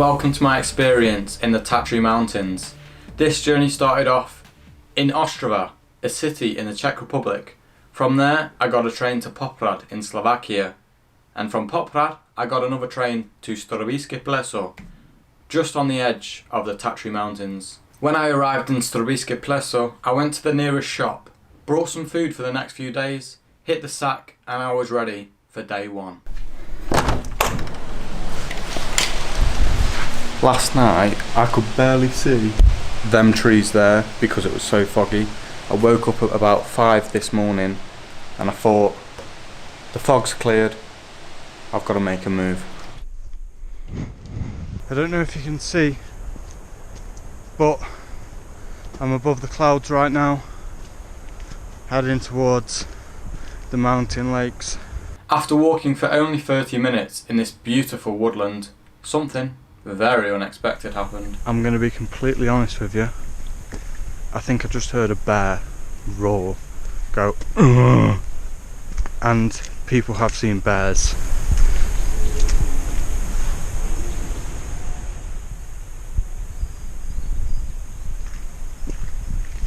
Welcome to my experience in the Tatry Mountains. This journey started off in Ostrava, a city in the Czech Republic. From there I got a train to Poprad in Slovakia, and from Poprad I got another train to Storoviské Pleso, just on the edge of the Tatry Mountains. When I arrived in Storoviské Pleso, I went to the nearest shop, brought some food for the next few days, hit the sack, and I was ready for day one. Last night I could barely see them trees there because it was so foggy. I woke up at about 5 this morning and I thought, the fog's cleared, I've got to make a move. I don't know if you can see, but I'm above the clouds right now, heading towards the mountain lakes. After walking for only 30 minutes in this beautiful woodland, something very unexpected happened. I'm going to be completely honest with you. I think I just heard a bear roar, go, "Ugh." And people have seen bears.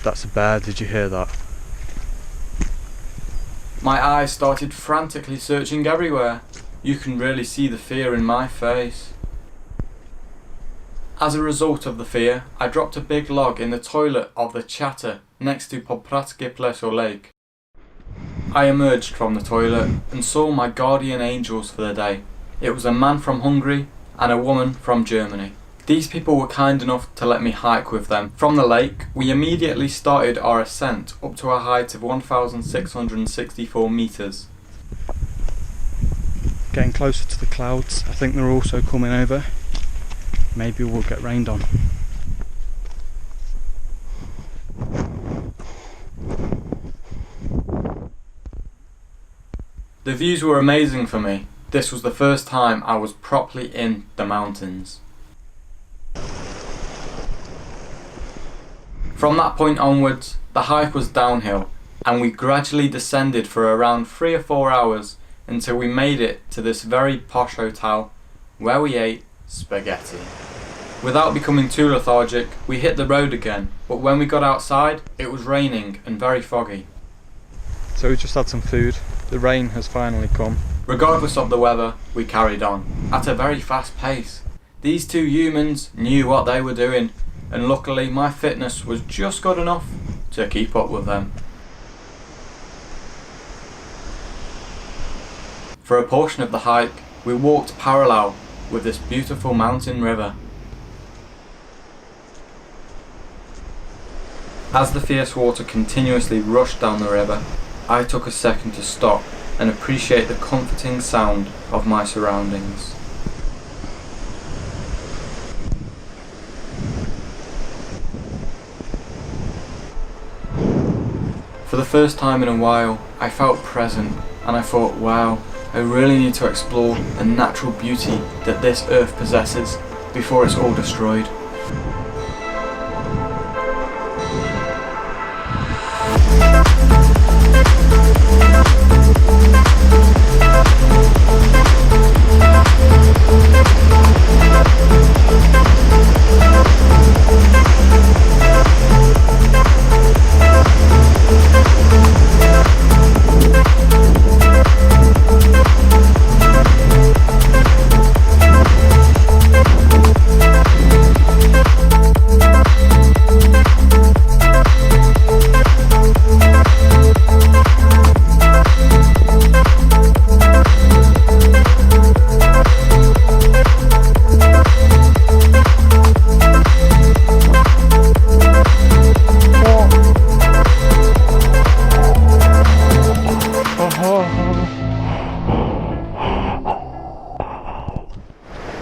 That's a bear, did you hear that? My eyes started frantically searching everywhere. You can really see the fear in my face. As a result of the fear, I dropped a big log in the toilet of the chatter next to Popradzkie Pleso Lake. I emerged from the toilet and saw my guardian angels for the day. It was a man from Hungary and a woman from Germany. These people were kind enough to let me hike with them. From the lake, we immediately started our ascent up to a height of 1,664 meters. Getting closer to the clouds. I think they're also coming over. Maybe we'll get rained on. The views were amazing for me. This was the first time I was properly in the mountains. From that point onwards, the hike was downhill, and we gradually descended for around 3 or 4 hours until we made it to this very posh hotel where we ate spaghetti. Without becoming too lethargic, we hit the road again, but when we got outside, it was raining and very foggy. So we just had some food. The rain has finally come. Regardless of the weather, we carried on, at a very fast pace. These two humans knew what they were doing, and luckily my fitness was just good enough to keep up with them. For a portion of the hike, we walked parallel with this beautiful mountain river. As the fierce water continuously rushed down the river, I took a second to stop and appreciate the comforting sound of my surroundings. For the first time in a while, I felt present, and I thought, wow, I really need to explore the natural beauty that this earth possesses before it's all destroyed.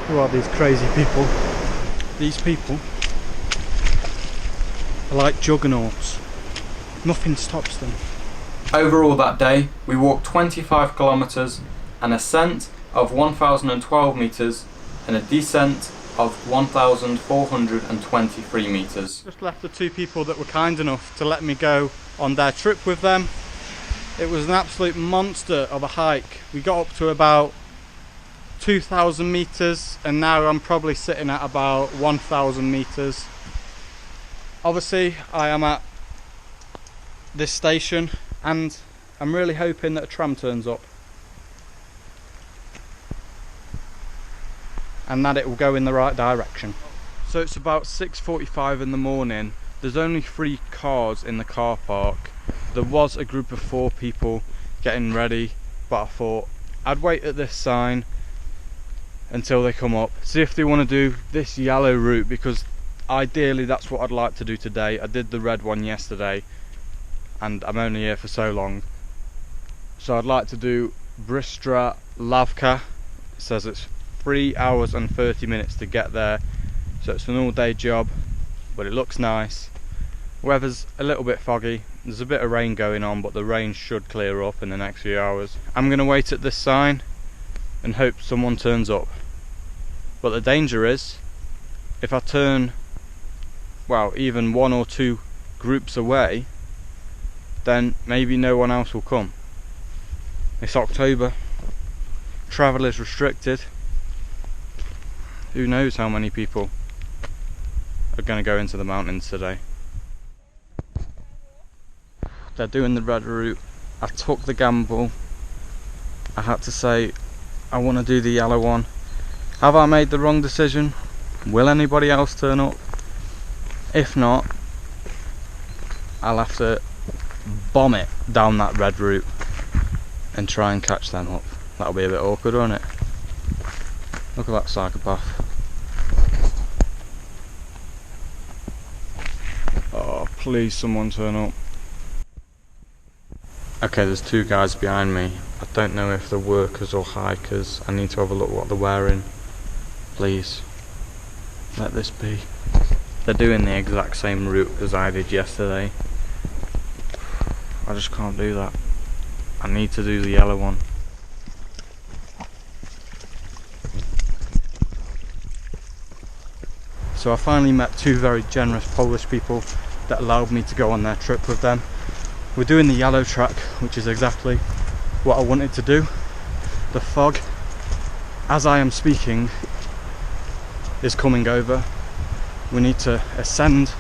Who are these crazy people? These people are like juggernauts. Nothing stops them. Overall that day, we walked 25 kilometers, an ascent of 1,012 meters and a descent of 1,423 meters. Just left the two people that were kind enough to let me go on their trip with them. It was an absolute monster of a hike. We got up to about 2,000 meters, and now I'm probably sitting at about 1,000 meters. Obviously I am at this station and I'm really hoping that a tram turns up and that it will go in the right direction. So it's about 6:45 in the morning. There's only 3 cars in the car park. There was a group of 4 people getting ready, but I thought I'd wait at this sign until they come up, see if they want to do this yellow route, because ideally that's what I'd like to do today. I did the red one yesterday and I'm only here for so long, so I'd like to do Bristra Lavka. It says it's 3 hours and 30 minutes to get there, so it's an all-day job, but it looks nice. Weather's a little bit foggy, there's a bit of rain going on, but the rain should clear up in the next few hours. I'm going to wait at this sign and hope someone turns up. But the danger is, if I turn, well, even 1 or 2 groups away, then maybe no one else will come. It's October, travel is restricted. Who knows how many people are going to go into the mountains today. They're doing the red route. I took the gamble. I had to say I want to do the yellow one. Have I made the wrong decision? Will anybody else turn up? If not, I'll have to bomb it down that red route and try and catch them up. That'll be a bit awkward, won't it? Look at that psychopath. Oh, please someone turn up. Okay, there's 2 guys behind me. I don't know if they're workers or hikers. I need to have a look what they're wearing. Please, let this be. They're doing the exact same route as I did yesterday. I just can't do that. I need to do the yellow one. So I finally met 2 very generous Polish people that allowed me to go on their trip with them. We're doing the yellow track, which is exactly what I wanted to do. The fog, as I am speaking, is coming over. We need to ascend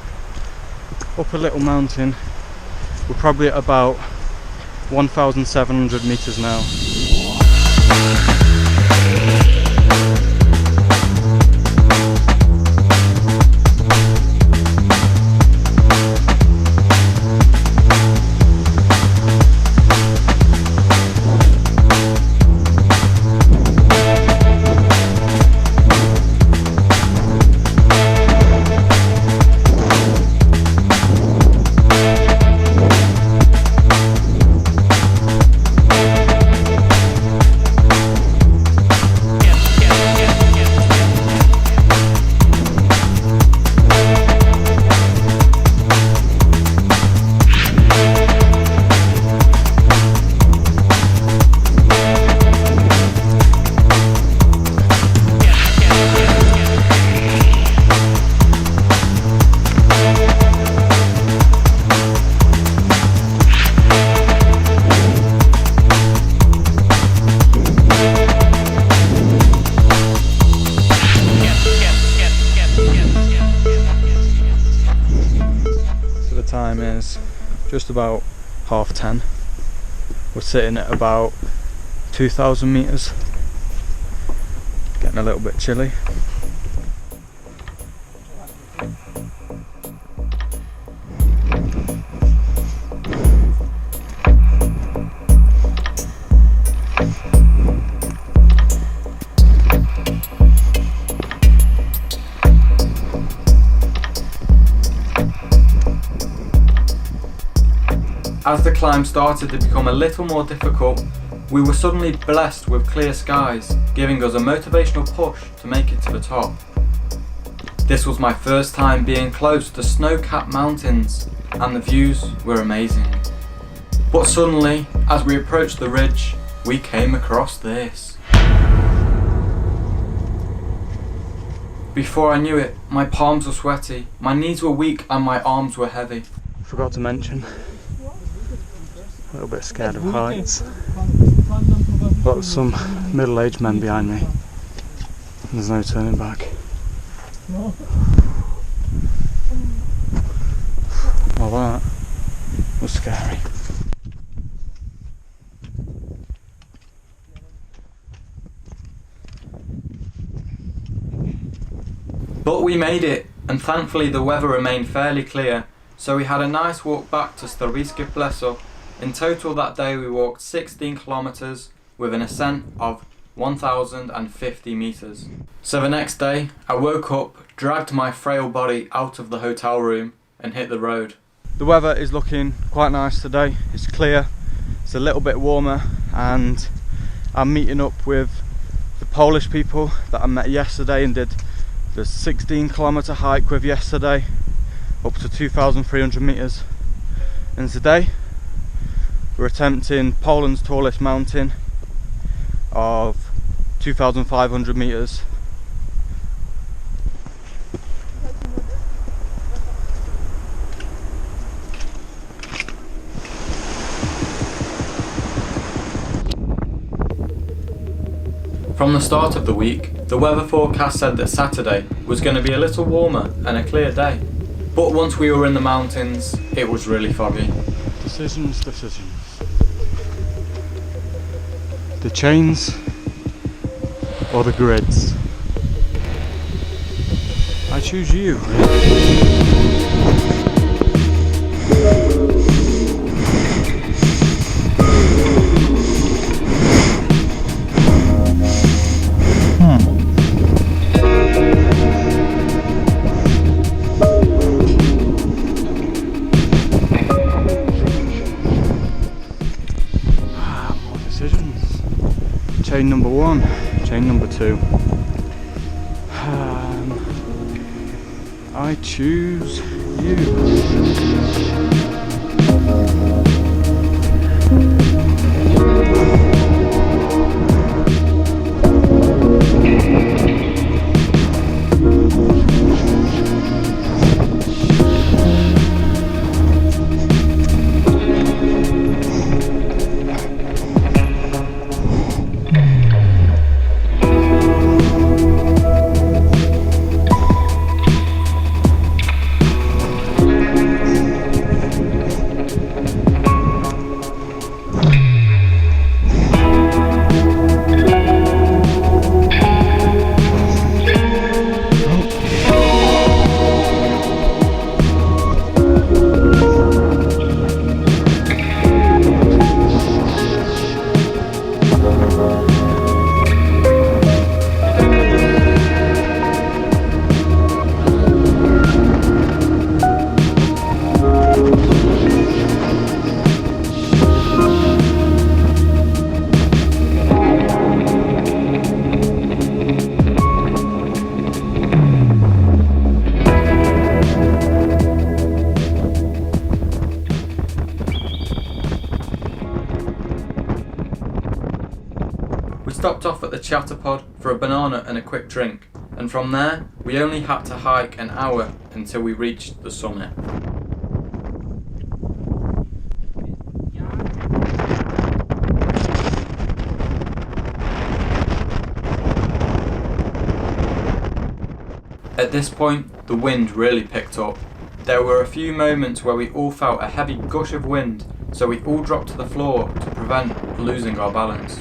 up a little mountain. We're probably at about 1,700 meters now. Time is just about 10:30. We're sitting at about 2,000 meters. Getting a little bit chilly. As the climb started to become a little more difficult, we were suddenly blessed with clear skies, giving us a motivational push to make it to the top. This was my first time being close to snow-capped mountains, and the views were amazing. But suddenly, as we approached the ridge, we came across this. Before I knew it, my palms were sweaty, my knees were weak and my arms were heavy. Forgot to mention, a little bit scared of heights. Got some middle-aged men behind me. There's no turning back. No. Well, that was scary. But we made it, and thankfully the weather remained fairly clear, so we had a nice walk back to Starowiejskie Pleso. In total that day we walked 16 kilometers with an ascent of 1,050 meters. So the next day I woke up, dragged my frail body out of the hotel room and hit the road. The weather is looking quite nice today. It's clear, it's a little bit warmer, and I'm meeting up with the Polish people that I met yesterday and did the 16-kilometer hike with yesterday, up to 2,300 meters. And today we're attempting Poland's tallest mountain of 2,500 meters. From the start of the week, the weather forecast said that Saturday was going to be a little warmer and a clear day. But once we were in the mountains, it was really foggy. Decisions. The chains or the grids? I choose you. Chain number 1, chain number 2. I choose you. We stopped off at the Chatterpod for a banana and a quick drink, and from there we only had to hike an hour until we reached the summit. At this point the wind really picked up. There were a few moments where we all felt a heavy gush of wind, so we all dropped to the floor to prevent losing our balance.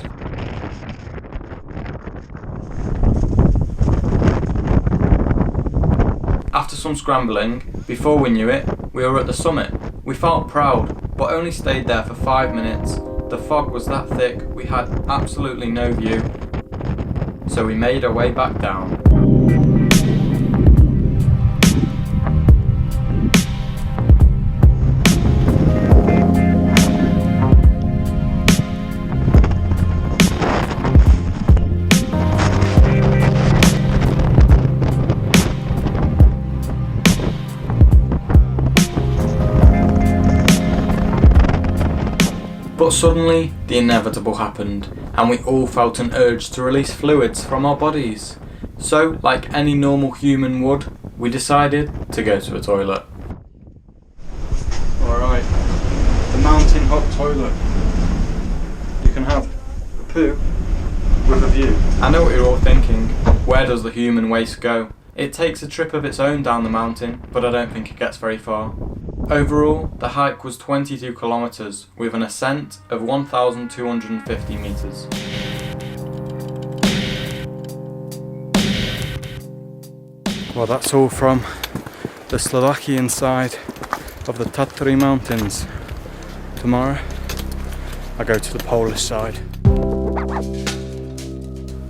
After some scrambling, before we knew it, we were at the summit. We felt proud, but only stayed there for 5 minutes. The fog was that thick, we had absolutely no view. So we made our way back down. But suddenly, the inevitable happened, and we all felt an urge to release fluids from our bodies. So, like any normal human would, we decided to go to a toilet. Alright, the mountain hot toilet. You can have a poo with a view. I know what you're all thinking. Where does the human waste go? It takes a trip of its own down the mountain, but I don't think it gets very far. Overall, the hike was 22 kilometers with an ascent of 1,250 meters. Well, that's all from the Slovakian side of the Tatry Mountains. Tomorrow, I go to the Polish side.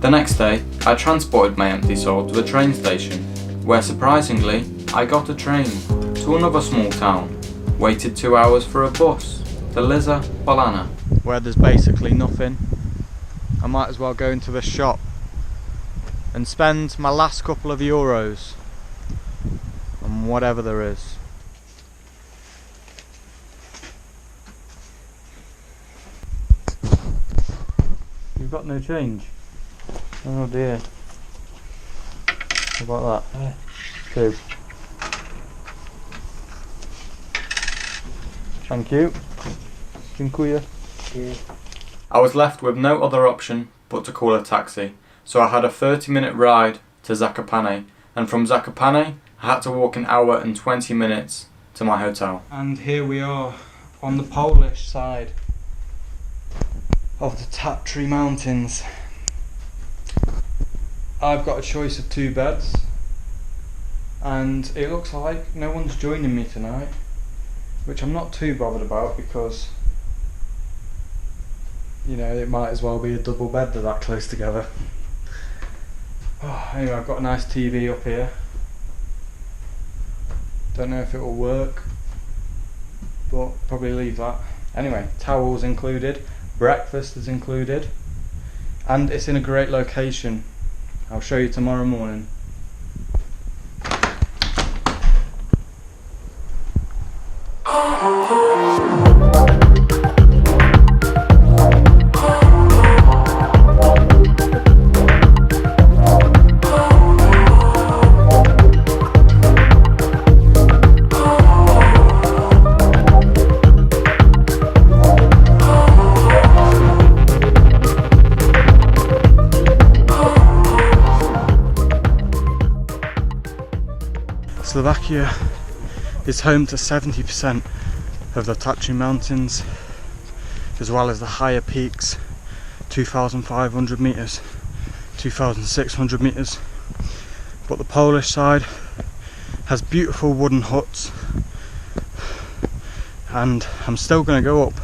The next day, I transported my empty soul to the train station, where surprisingly, I got a train to another small town, waited 2 hours for a bus, the Liza Polana. Where there's basically nothing, I might as well go into the shop and spend my last couple of euros on whatever there is. You've got no change? Oh dear. How about that? 2. Thank you. Dziękuję. I was left with no other option but to call a taxi, so I had a 30-minute ride to Zakopane, and from Zakopane I had to walk an hour and 20 minutes to my hotel. And here we are on the Polish side of the Tatry Mountains. I've got a choice of 2 beds, and it looks like no one's joining me tonight, which I'm not too bothered about because, you know, it might as well be a double bed. They're that close together. Oh, anyway, I've got a nice TV up here. Don't know if it will work, but probably leave that. Anyway, towels included, breakfast is included, and it's in a great location. I'll show you tomorrow morning. Slovakia is home to 70% of the Tatry Mountains, as well as the higher peaks, 2,500 meters, 2,600 meters. But the Polish side has beautiful wooden huts, and I'm still going to go up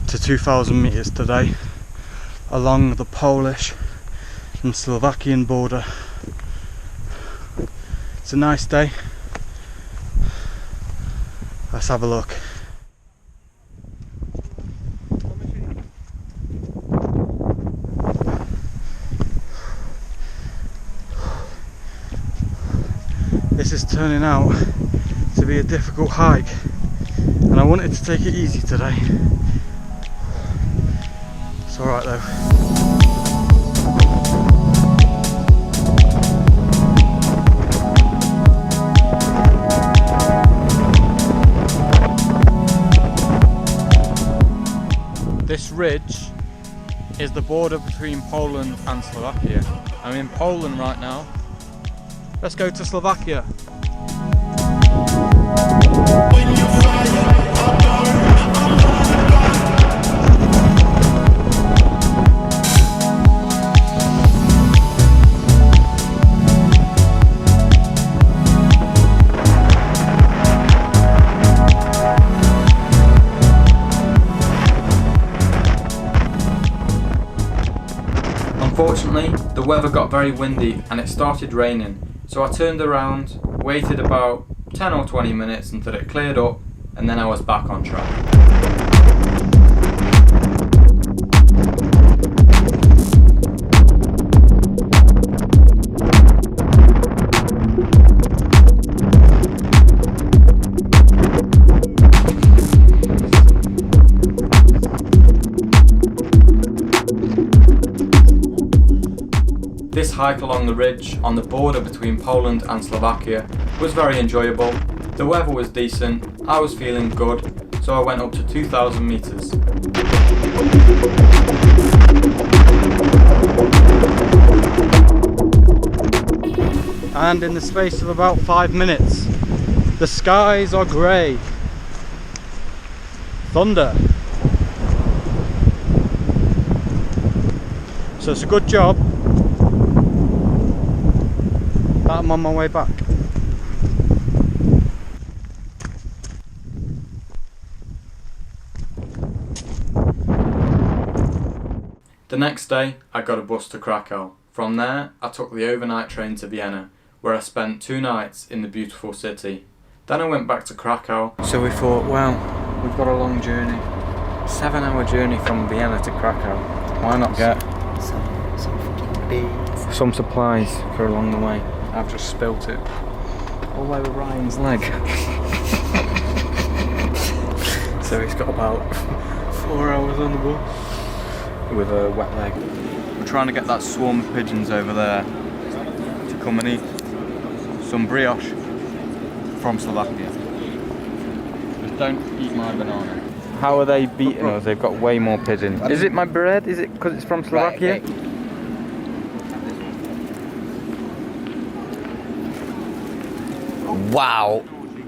to 2,000 meters today along the Polish and Slovakian border. It's a nice day. Let's have a look. This is turning out to be a difficult hike, and I wanted to take it easy today. It's alright though. This ridge is the border between Poland and Slovakia. I'm in Poland right now. Let's go to Slovakia. Unfortunately, the weather got very windy and it started raining, so I turned around, waited about 10 or 20 minutes until it cleared up, and then I was back on track. This hike along the ridge on the border between Poland and Slovakia was very enjoyable. The weather was decent, I was feeling good, so I went up to 2,000 meters. and in the space of about 5 minutes, the skies are grey. Thunder. So it's a good job that I'm on my way back. The next day, I got a bus to Krakow. From there, I took the overnight train to Vienna, where I spent 2 nights in the beautiful city. Then I went back to Krakow. So we thought, well, we've got a long journey. 7-hour journey from Vienna to Krakow. Why not get some supplies for along the way? I've just spilt it all over Ryan's leg. So he's got about 4 hours on the bus with a wet leg. We're trying to get that swarm of pigeons over there to come and eat some brioche from Slovakia. Just don't eat my banana. How are they beating us? They've got way more pigeons. Is it my bread? Is it because it's from Slovakia? Wow.